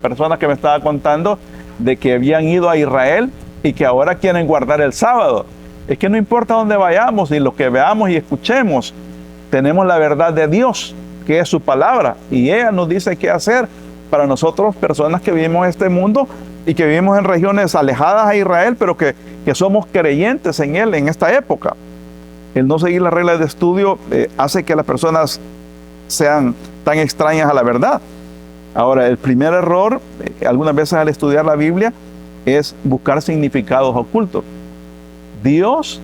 Personas que me estaba contando de que habían ido a Israel y que ahora quieren guardar el sábado. Es que no importa dónde vayamos y lo que veamos y escuchemos, tenemos la verdad de Dios, que es su palabra, y ella nos dice qué hacer para nosotros, personas que vivimos en este mundo y que vivimos en regiones alejadas a Israel, pero que somos creyentes en Él en esta época. El no seguir las reglas de estudio hace que las personas sean tan extrañas a la verdad. Ahora, el primer error, algunas veces al estudiar la Biblia, es buscar significados ocultos. Dios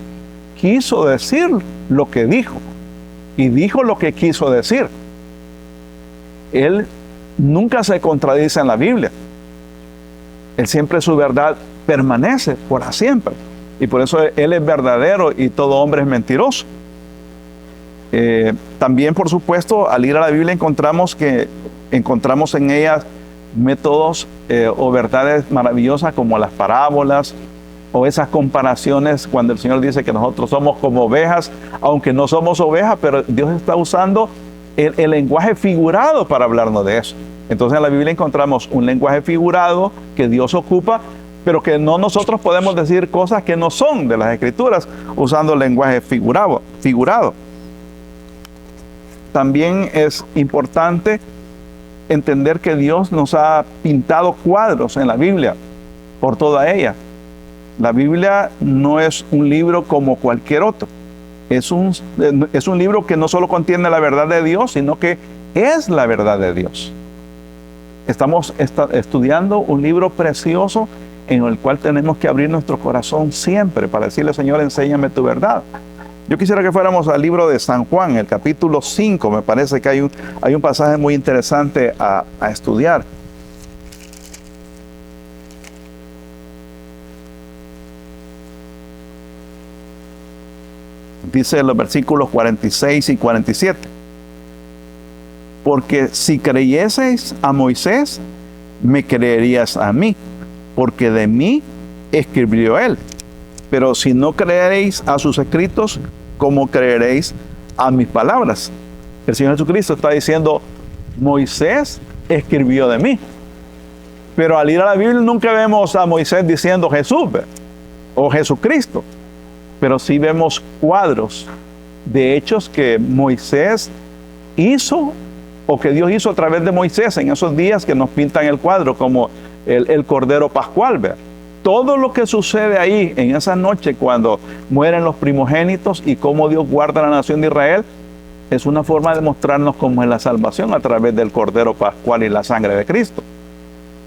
quiso decir lo que dijo y dijo lo que quiso decir. Él nunca se contradice en la Biblia. Él siempre, su verdad permanece por siempre. Y por eso Él es verdadero y todo hombre es mentiroso. También, por supuesto, al ir a la Biblia encontramos en ellas métodos o verdades maravillosas como las parábolas o esas comparaciones cuando el Señor dice que nosotros somos como ovejas, aunque no somos ovejas, pero Dios está usando el lenguaje figurado para hablarnos de eso. Entonces en la Biblia encontramos un lenguaje figurado que Dios ocupa, pero que no nosotros podemos decir cosas que no son de las Escrituras usando el lenguaje figurado. También es importante entender que Dios nos ha pintado cuadros en la Biblia, por toda ella. La Biblia no es un libro como cualquier otro. Es un libro que no solo contiene la verdad de Dios, sino que es la verdad de Dios. Estamos estudiando un libro precioso en el cual tenemos que abrir nuestro corazón siempre para decirle, Señor, enséñame tu verdad. Yo quisiera que fuéramos al libro de San Juan, el capítulo 5. Me parece que hay un pasaje muy interesante a estudiar. Dice los versículos 46 y 47. Porque si creyeseis a Moisés, me creerías a mí, porque de mí escribió él. Pero si no creeréis a sus escritos, ¿cómo creeréis a mis palabras? El Señor Jesucristo está diciendo, Moisés escribió de mí. Pero al ir a la Biblia nunca vemos a Moisés diciendo Jesús o Jesucristo. Pero sí vemos cuadros de hechos que Moisés hizo o que Dios hizo a través de Moisés en esos días que nos pintan el cuadro como el Cordero Pascual. Todo lo que sucede ahí en esa noche cuando mueren los primogénitos y cómo Dios guarda la nación de Israel es una forma de mostrarnos cómo es la salvación a través del Cordero Pascual y la sangre de Cristo.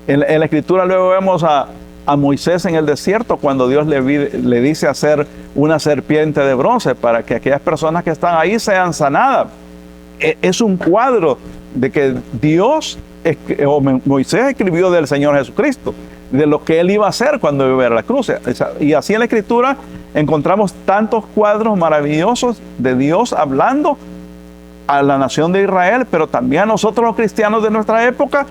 En la Escritura luego vemos a Moisés en el desierto cuando Dios le dice hacer una serpiente de bronce para que aquellas personas que están ahí sean sanadas. Es un cuadro de que Moisés escribió del Señor Jesucristo, de lo que Él iba a hacer cuando iba a la cruz. Y así en la Escritura encontramos tantos cuadros maravillosos de Dios hablando a la nación de Israel, pero también a nosotros los cristianos de nuestra época,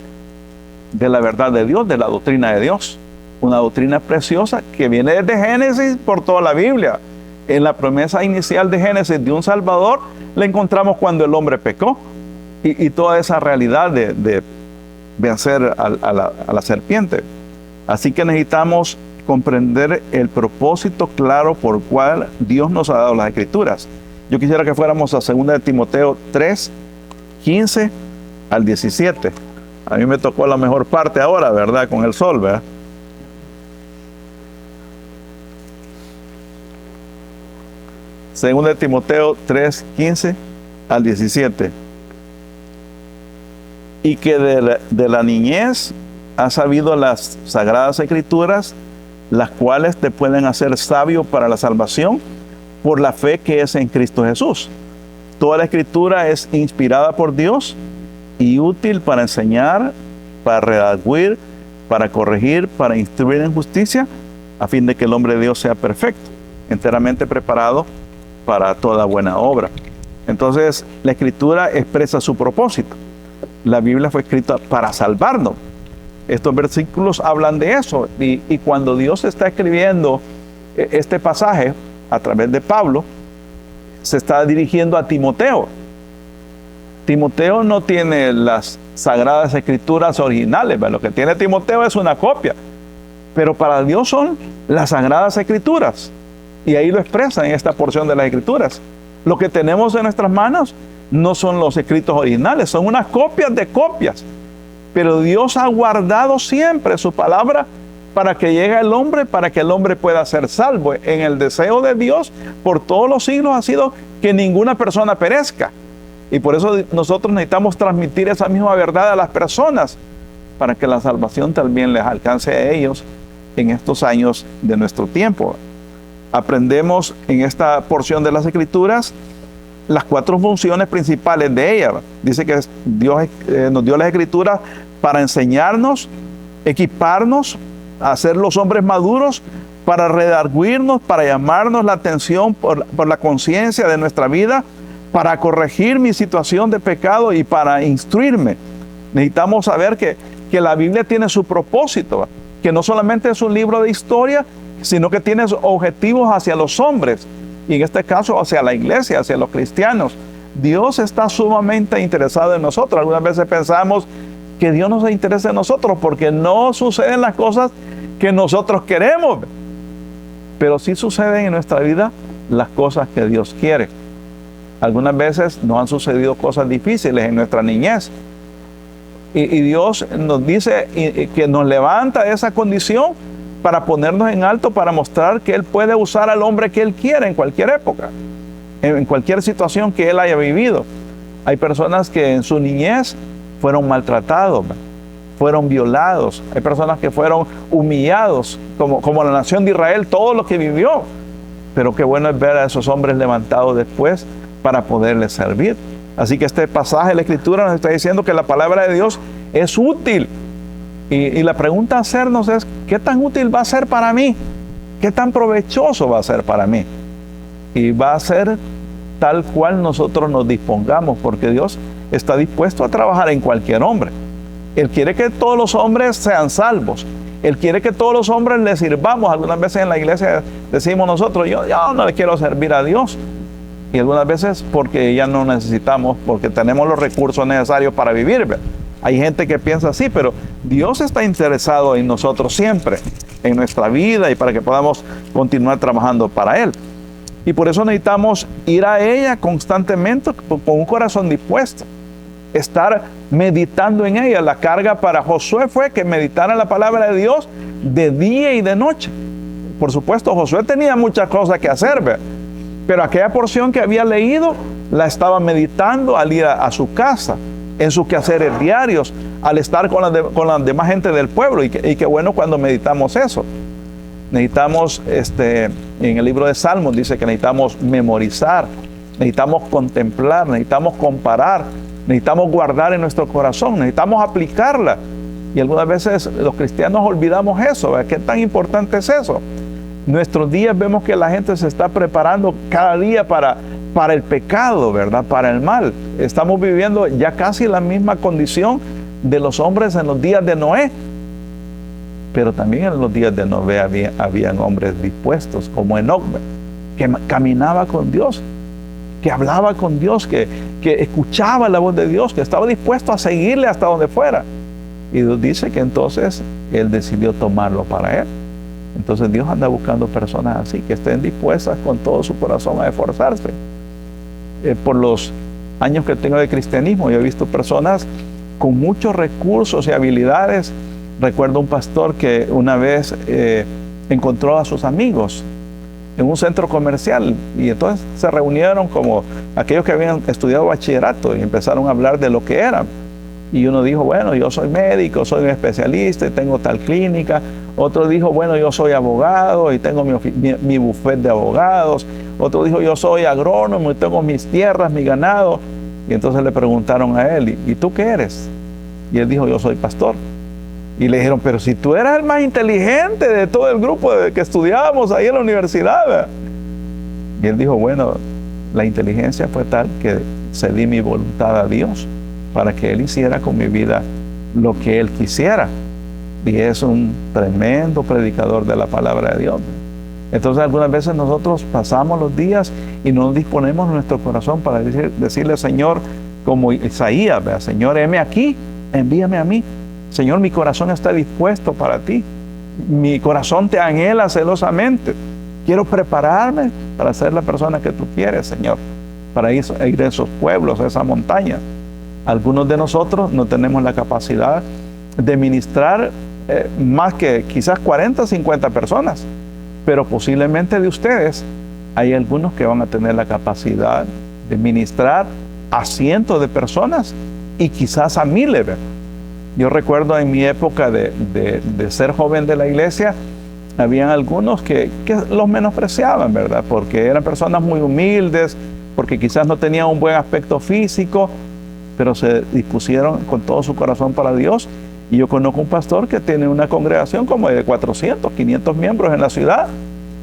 de la verdad de Dios, de la doctrina de Dios. Una doctrina preciosa que viene desde Génesis por toda la Biblia. En la promesa inicial de Génesis de un Salvador, la encontramos cuando el hombre pecó. Y toda esa realidad de vencer a la serpiente. Así que necesitamos comprender el propósito claro por el cual Dios nos ha dado las Escrituras. Yo quisiera que fuéramos a 2 de Timoteo 3, 15 al 17. A mí me tocó la mejor parte ahora, ¿verdad? Con el sol, ¿verdad? Segunda de Timoteo 3, 15 al 17. Y que de la niñez has sabido las sagradas escrituras, las cuales te pueden hacer sabio para la salvación por la fe que es en Cristo Jesús. Toda la escritura es inspirada por Dios y útil para enseñar, para redarguir, para corregir, para instruir en justicia, a fin de que el hombre de Dios sea perfecto, enteramente preparado para toda buena obra. Entonces, la Escritura expresa su propósito. La Biblia fue escrita para salvarnos. Estos versículos hablan de eso. Y cuando Dios está escribiendo este pasaje a través de Pablo, se está dirigiendo a Timoteo. Timoteo no tiene las Sagradas Escrituras originales. Lo que tiene Timoteo es una copia, pero para Dios son las Sagradas Escrituras. Y ahí lo expresa en esta porción de las Escrituras. Lo que tenemos en nuestras manos no son los escritos originales, son unas copias de copias. Pero Dios ha guardado siempre su palabra para que llegue el hombre, para que el hombre pueda ser salvo. En el deseo de Dios por todos los siglos ha sido que ninguna persona perezca. Y por eso nosotros necesitamos transmitir esa misma verdad a las personas, para que la salvación también les alcance a ellos en estos años de nuestro tiempo. Aprendemos en esta porción de las Escrituras las 4 funciones principales de ella. Dice que Dios nos dio las Escrituras para enseñarnos, equiparnos, a ser los hombres maduros, para redarguirnos, para llamarnos la atención por la conciencia de nuestra vida, para corregir mi situación de pecado y para instruirme. Necesitamos saber que la Biblia tiene su propósito, que no solamente es un libro de historia, sino que tiene objetivos hacia los hombres, y en este caso hacia la iglesia, hacia los cristianos. Dios está sumamente interesado en nosotros. Algunas veces pensamos que Dios no se interesa en nosotros porque no suceden las cosas que nosotros queremos, pero sí suceden en nuestra vida las cosas que Dios quiere. Algunas veces nos han sucedido cosas difíciles en nuestra niñez, y Dios nos dice que nos levanta de esa condición para ponernos en alto, para mostrar que Él puede usar al hombre que Él quiere en cualquier época, en cualquier situación que Él haya vivido. Hay personas que en su niñez fueron maltratados, fueron violados. Hay personas que fueron humillados, como la nación de Israel, todo lo que vivió. Pero qué bueno es ver a esos hombres levantados después para poderles servir. Así que este pasaje de la Escritura nos está diciendo que la palabra de Dios es útil. Y la pregunta a hacernos es, ¿qué tan útil va a ser para mí? ¿Qué tan provechoso va a ser para mí? Y va a ser tal cual nosotros nos dispongamos, porque Dios está dispuesto a trabajar en cualquier hombre. Él quiere que todos los hombres sean salvos. Él quiere que todos los hombres le sirvamos. Algunas veces en la iglesia decimos nosotros, yo no le quiero servir a Dios. Y algunas veces porque ya no necesitamos, porque tenemos los recursos necesarios para vivir. Hay gente que piensa así, pero Dios está interesado en nosotros siempre, en nuestra vida, y para que podamos continuar trabajando para Él. Y por eso necesitamos ir a ella constantemente con un corazón dispuesto, estar meditando en ella. La carga para Josué fue que meditara la palabra de Dios de día y de noche. Por supuesto, Josué tenía muchas cosas que hacer, pero aquella porción que había leído la estaba meditando al ir a su casa, en sus quehaceres diarios, al estar con la demás gente del pueblo. Y qué bueno cuando meditamos eso. Necesitamos, en el libro de Salmos dice que necesitamos memorizar, necesitamos contemplar, necesitamos comparar, necesitamos guardar en nuestro corazón, necesitamos aplicarla. Y algunas veces los cristianos olvidamos eso, ¿verdad? ¿Qué tan importante es eso? Nuestros días vemos que la gente se está preparando cada día para el pecado, ¿verdad? Para el mal. Estamos viviendo ya casi la misma condición de los hombres en los días de Noé. Pero también en los días de Noé habían hombres dispuestos, como Enoc, que caminaba con Dios, que hablaba con Dios, que escuchaba la voz de Dios, que estaba dispuesto a seguirle hasta donde fuera. Y Dios dice que entonces Él decidió tomarlo para Él. Entonces Dios anda buscando personas así, que estén dispuestas con todo su corazón a esforzarse. Por los años que tengo de cristianismo, yo he visto personas con muchos recursos y habilidades. Recuerdo un pastor que una vez encontró a sus amigos en un centro comercial, y entonces se reunieron como aquellos que habían estudiado bachillerato y empezaron a hablar de lo que eran. Y uno dijo, bueno, yo soy médico, soy un especialista y tengo tal clínica. Otro dijo, bueno, yo soy abogado y tengo mi bufete de abogados. Otro dijo, yo soy agrónomo y tengo mis tierras, mi ganado. Y entonces le preguntaron a él, ¿y tú qué eres? Y él dijo, yo soy pastor. Y le dijeron, pero si tú eras el más inteligente de todo el grupo que estudiábamos ahí en la universidad, ¿verdad? Y él dijo, bueno, la inteligencia fue tal que cedí mi voluntad a Dios para que Él hiciera con mi vida lo que Él quisiera. Y es un tremendo predicador de la palabra de Dios. Entonces algunas veces nosotros pasamos los días y no disponemos nuestro corazón para decirle, Señor, como Isaías, ¿verdad? Señor, heme aquí, envíame a mí. Señor, mi corazón está dispuesto para ti. Mi corazón te anhela celosamente. Quiero prepararme para ser la persona que tú quieres, Señor, para ir a esos pueblos, a esa montaña. Algunos de nosotros no tenemos la capacidad de ministrar más que quizás 40, 50 personas, pero posiblemente de ustedes hay algunos que van a tener la capacidad de ministrar a cientos de personas y quizás a miles. Yo recuerdo en mi época de ser joven de la iglesia, habían algunos que los menospreciaban, ¿verdad? Porque eran personas muy humildes, porque quizás no tenían un buen aspecto físico, pero se dispusieron con todo su corazón para Dios. Y yo conozco un pastor que tiene una congregación como de 400, 500 miembros en la ciudad.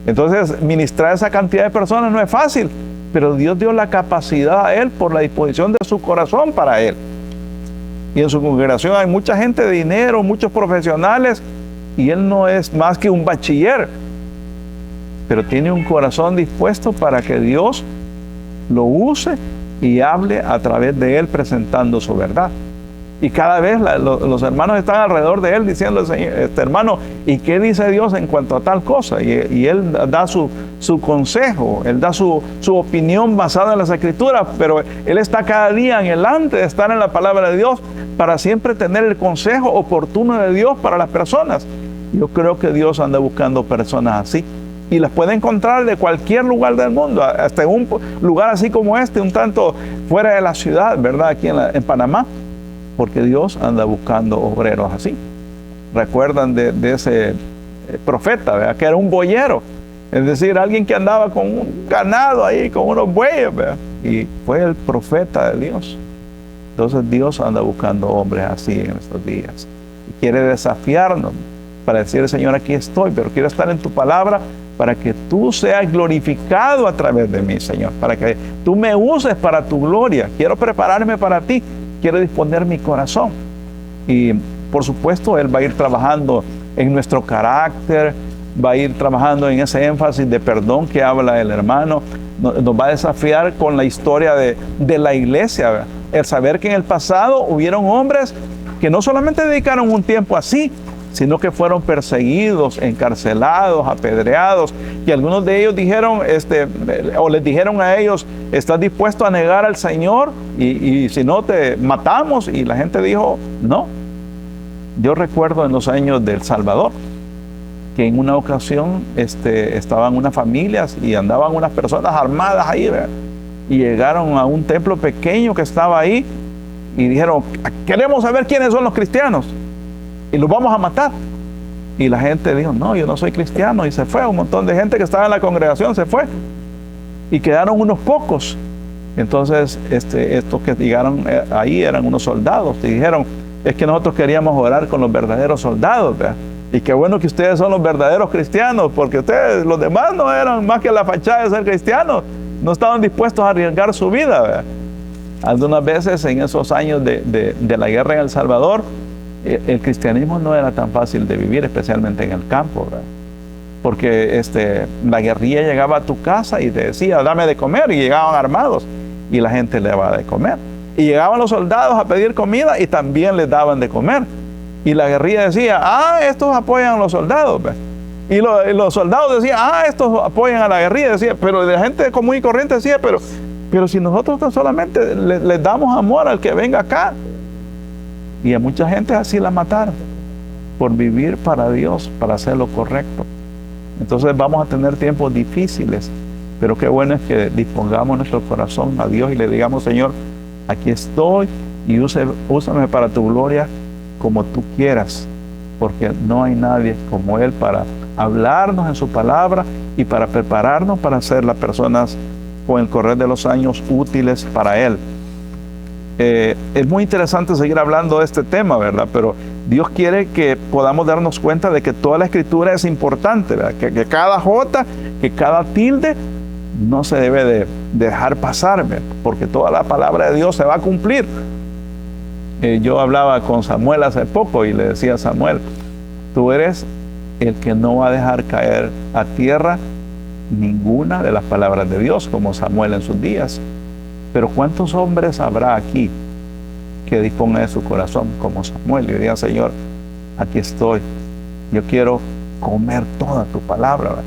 Entonces, ministrar a esa cantidad de personas no es fácil, pero Dios dio la capacidad a él por la disposición de su corazón para él. Y en su congregación hay mucha gente de dinero, muchos profesionales, y él no es más que un bachiller, pero tiene un corazón dispuesto para que Dios lo use y hable a través de él presentando su verdad. Y cada vez los hermanos están alrededor de él diciendo, hermano, ¿y qué dice Dios en cuanto a tal cosa? Y él da su consejo, él da su opinión basada en las Escrituras, pero él está cada día anhelante de estar en la palabra de Dios para siempre tener el consejo oportuno de Dios para las personas. Yo creo que Dios anda buscando personas así. Y las puede encontrar de cualquier lugar del mundo, hasta en un lugar así como este, un tanto fuera de la ciudad, ¿verdad? Aquí en Panamá. Porque Dios anda buscando obreros así. Recuerdan de ese profeta, ¿verdad? Que era un boyero, es decir, alguien que andaba con un ganado ahí, con unos bueyes, ¿verdad? Y fue el profeta de Dios. Entonces Dios anda buscando hombres así en estos días. Y quiere desafiarnos para decir, Señor, aquí estoy, pero quiero estar en tu palabra para que tú seas glorificado a través de mí, Señor, para que tú me uses para tu gloria. Quiero prepararme para ti. Quiero disponer mi corazón. Y por supuesto, Él va a ir trabajando en nuestro carácter, va a ir trabajando en ese énfasis de perdón que habla el hermano. Nos va a desafiar con la historia de la iglesia, ¿verdad? El saber que en el pasado hubieron hombres que no solamente dedicaron un tiempo así, sino que fueron perseguidos, encarcelados, apedreados, y algunos de ellos dijeron, o les dijeron a ellos, ¿estás dispuesto a negar al Señor? Y si no, te matamos. Y la gente dijo, no. Yo recuerdo en los años del Salvador, que en una ocasión estaban unas familias y andaban unas personas armadas ahí, ¿verdad? Y llegaron a un templo pequeño que estaba ahí y dijeron, queremos saber quiénes son los cristianos y los vamos a matar. Y la gente dijo, no, yo no soy cristiano, y se fue. Un montón de gente que estaba en la congregación se fue y quedaron unos pocos. Entonces estos que llegaron ahí eran unos soldados y dijeron, es que nosotros queríamos orar con los verdaderos soldados, ¿verdad? Y qué bueno que ustedes son los verdaderos cristianos, porque ustedes, los demás, no eran más que la fachada de ser cristianos, no estaban dispuestos a arriesgar su vida, ¿verdad? Algunas veces en esos años de la guerra en El Salvador, el cristianismo no era tan fácil de vivir, especialmente en el campo, ¿verdad? Porque la guerrilla llegaba a tu casa y te decía, dame de comer, y llegaban armados y la gente le daba de comer. Y llegaban los soldados a pedir comida y también les daban de comer. Y la guerrilla decía, estos apoyan a los soldados, ¿ves? Y los soldados decían, estos apoyan a la guerrilla, decía, pero la gente común y corriente decía, pero si nosotros tan solamente les damos amor al que venga acá. Y a mucha gente así la mataron, por vivir para Dios, para hacer lo correcto. Entonces vamos a tener tiempos difíciles, pero qué bueno es que dispongamos nuestro corazón a Dios y le digamos, Señor, aquí estoy y úsame para tu gloria como tú quieras, porque no hay nadie como Él para hablarnos en su palabra y para prepararnos para ser las personas con el correr de los años útiles para Él. Es muy interesante seguir hablando de este tema, ¿verdad? Pero Dios quiere que podamos darnos cuenta de que toda la Escritura es importante, ¿verdad? Que cada jota, que cada tilde no se debe de dejar pasar, ¿verdad? Porque toda la palabra de Dios se va a cumplir. Yo hablaba con Samuel hace poco y le decía a Samuel, tú eres el que no va a dejar caer a tierra ninguna de las palabras de Dios, como Samuel en sus días. Pero ¿cuántos hombres habrá aquí que disponga de su corazón como Samuel y diga: Señor, aquí estoy, yo quiero comer toda tu palabra, ¿verdad?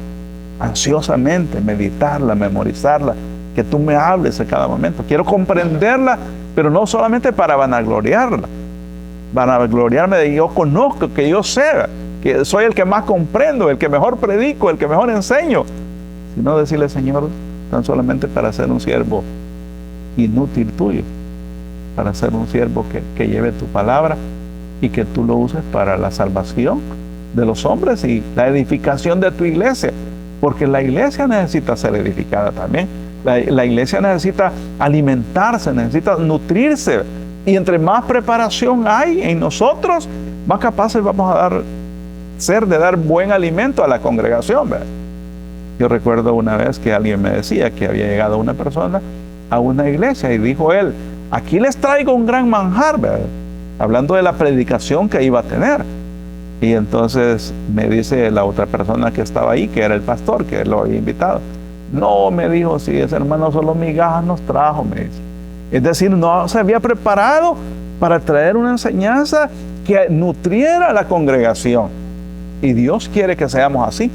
Ansiosamente, meditarla, memorizarla, que tú me hables a cada momento. Quiero comprenderla, pero no solamente para vanagloriarla, vanagloriarme de que yo conozco, que yo sé, que soy el que más comprendo, el que mejor predico, el que mejor enseño, sino decirle: Señor, tan solamente para ser un siervo inútil tuyo, para ser un siervo que lleve tu palabra y que tú lo uses para la salvación de los hombres y la edificación de tu iglesia, porque la iglesia necesita ser edificada también. La iglesia necesita alimentarse, necesita nutrirse, y entre más preparación hay en nosotros, más capaces vamos a ser de dar buen alimento a la congregación, ¿verdad? Yo recuerdo una vez que alguien me decía que había llegado una persona a una iglesia y dijo él: aquí les traigo un gran manjar, ¿verdad? Hablando de la predicación que iba a tener. Y entonces me dice la otra persona que estaba ahí, que era el pastor, que lo había invitado: no, me dijo, si ese hermano solo migajas nos trajo, me dice. Es decir, no se había preparado para traer una enseñanza que nutriera a la congregación. Y Dios quiere que seamos así,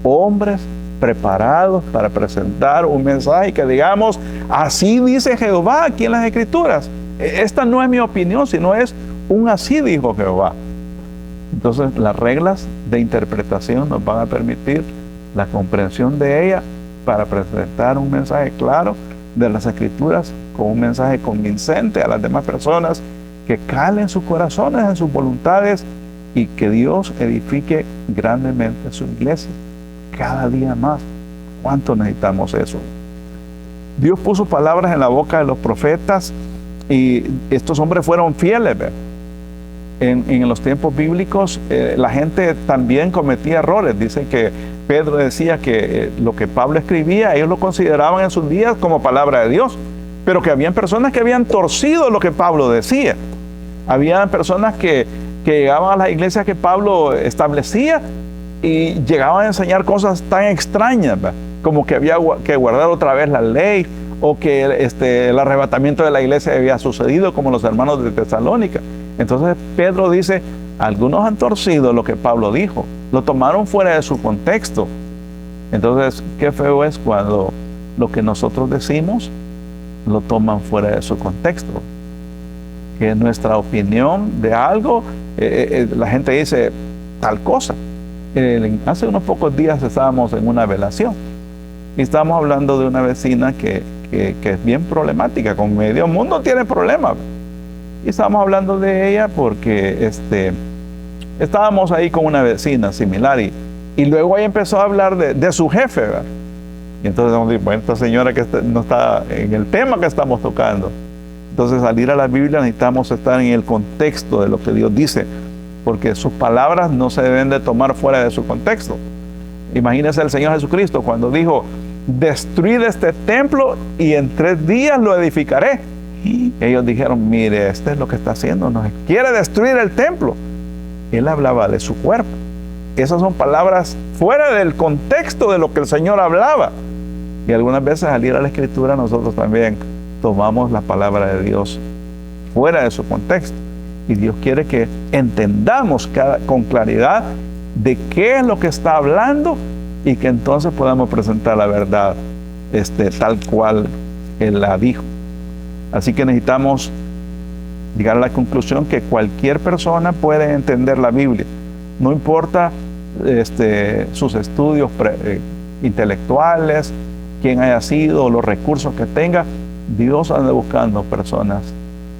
hombres preparados para presentar un mensaje que digamos: así dice Jehová aquí en las Escrituras. Esta no es mi opinión, sino es un así dijo Jehová. Entonces las reglas de interpretación nos van a permitir la comprensión de ella para presentar un mensaje claro de las Escrituras, con un mensaje convincente a las demás personas, que cale en sus corazones, en sus voluntades, y que Dios edifique grandemente su iglesia cada día más. ¿Cuánto necesitamos eso? Dios puso palabras en la boca de los profetas y estos hombres fueron fieles, ¿verdad? En los tiempos bíblicos la gente también cometía errores. Dice que Pedro decía que lo que Pablo escribía, ellos lo consideraban en sus días como palabra de Dios, pero que habían personas que habían torcido lo que Pablo decía. Habían personas que llegaban a las iglesias que Pablo establecía y llegaban a enseñar cosas tan extrañas, ¿verdad? Como que había que guardar otra vez la ley, o que el arrebatamiento de la iglesia había sucedido, como los hermanos de Tesalónica. Entonces Pedro dice: algunos han torcido lo que Pablo dijo, lo tomaron fuera de su contexto. Entonces, qué feo es cuando lo que nosotros decimos lo toman fuera de su contexto. Que nuestra opinión de algo, la gente dice tal cosa. Hace unos pocos días estábamos en una velación y estábamos hablando de una vecina que es bien problemática, con medio mundo tiene problemas. Y estábamos hablando de ella porque estábamos ahí con una vecina similar y luego ella empezó a hablar de su jefe, ¿verdad? Y entonces vamos a decir: bueno, esta señora que no está en el tema que estamos tocando. Entonces, al ir a la Biblia necesitamos estar en el contexto de lo que Dios dice, porque sus palabras no se deben de tomar fuera de su contexto. Imagínense el Señor Jesucristo cuando dijo: destruid este templo y en 3 días lo edificaré. Y ellos dijeron: mire, este es lo que está haciendo, nos quiere destruir el templo. Él hablaba de su cuerpo. Esas son palabras fuera del contexto de lo que el Señor hablaba. Y algunas veces al ir a la Escritura nosotros también tomamos la palabra de Dios fuera de su contexto. Y Dios quiere que entendamos con claridad de qué es lo que está hablando y que entonces podamos presentar la verdad tal cual Él la dijo. Así que necesitamos llegar a la conclusión que cualquier persona puede entender la Biblia. No importa sus estudios intelectuales, quién haya sido, los recursos que tenga. Dios anda buscando personas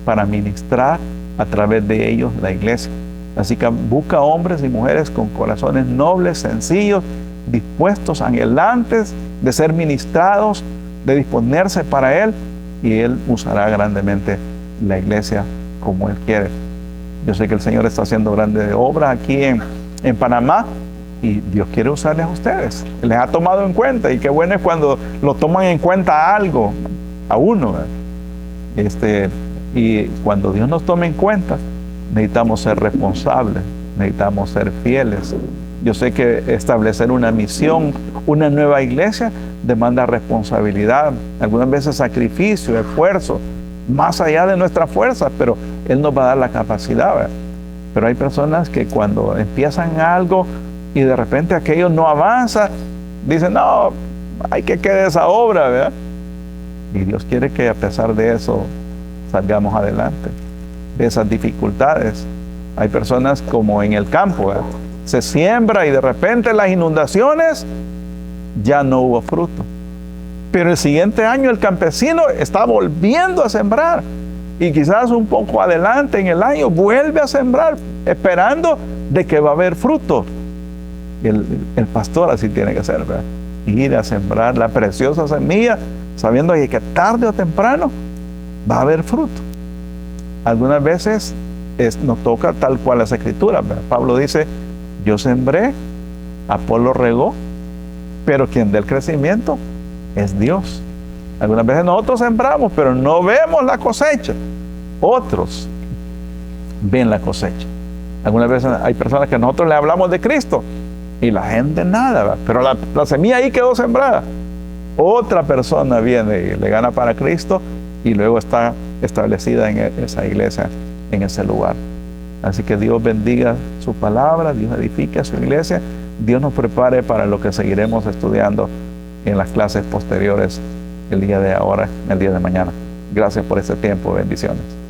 para ministrar a través de ellos la iglesia. Así que busca hombres y mujeres con corazones nobles, sencillos, dispuestos, anhelantes de ser ministrados, de disponerse para Él, y Él usará grandemente la iglesia como Él quiere. Yo sé que el Señor está haciendo grandes obras aquí en Panamá, y Dios quiere usarles a ustedes. Les ha tomado en cuenta, y qué bueno es cuando lo toman en cuenta a uno. Y cuando Dios nos tome en cuenta, necesitamos ser responsables, necesitamos ser fieles. Yo sé que establecer una misión, una nueva iglesia, demanda responsabilidad, algunas veces sacrificio, esfuerzo, más allá de nuestras fuerzas, pero Él nos va a dar la capacidad, ¿verdad? Pero hay personas que cuando empiezan algo y de repente aquello no avanza, dicen, no, hay que quede esa obra, ¿verdad? Y Dios quiere que a pesar de eso salgamos adelante, de esas dificultades. Hay personas como en el campo, ¿verdad? Se siembra y de repente las inundaciones, ya no hubo fruto. Pero el siguiente año el campesino está volviendo a sembrar. Y quizás un poco adelante en el año vuelve a sembrar, esperando de que va a haber fruto. El pastor así tiene que ser, ¿verdad? Ir a sembrar la preciosa semilla, sabiendo que tarde o temprano va a haber fruto. Algunas veces nos toca tal cual las escrituras, ¿verdad? Pablo dice, yo sembré, Apolo regó, pero quien dé el crecimiento es Dios. Algunas veces nosotros sembramos, pero no vemos la cosecha. Otros ven la cosecha. Algunas veces hay personas que nosotros le hablamos de Cristo y la gente nada, ¿verdad? Pero la semilla ahí quedó sembrada. Otra persona viene y le gana para Cristo y luego está establecida en esa iglesia, en ese lugar. Así que Dios bendiga su palabra, Dios edifique a su iglesia, Dios nos prepare para lo que seguiremos estudiando en las clases posteriores el día de ahora, el día de mañana. Gracias por este tiempo, bendiciones.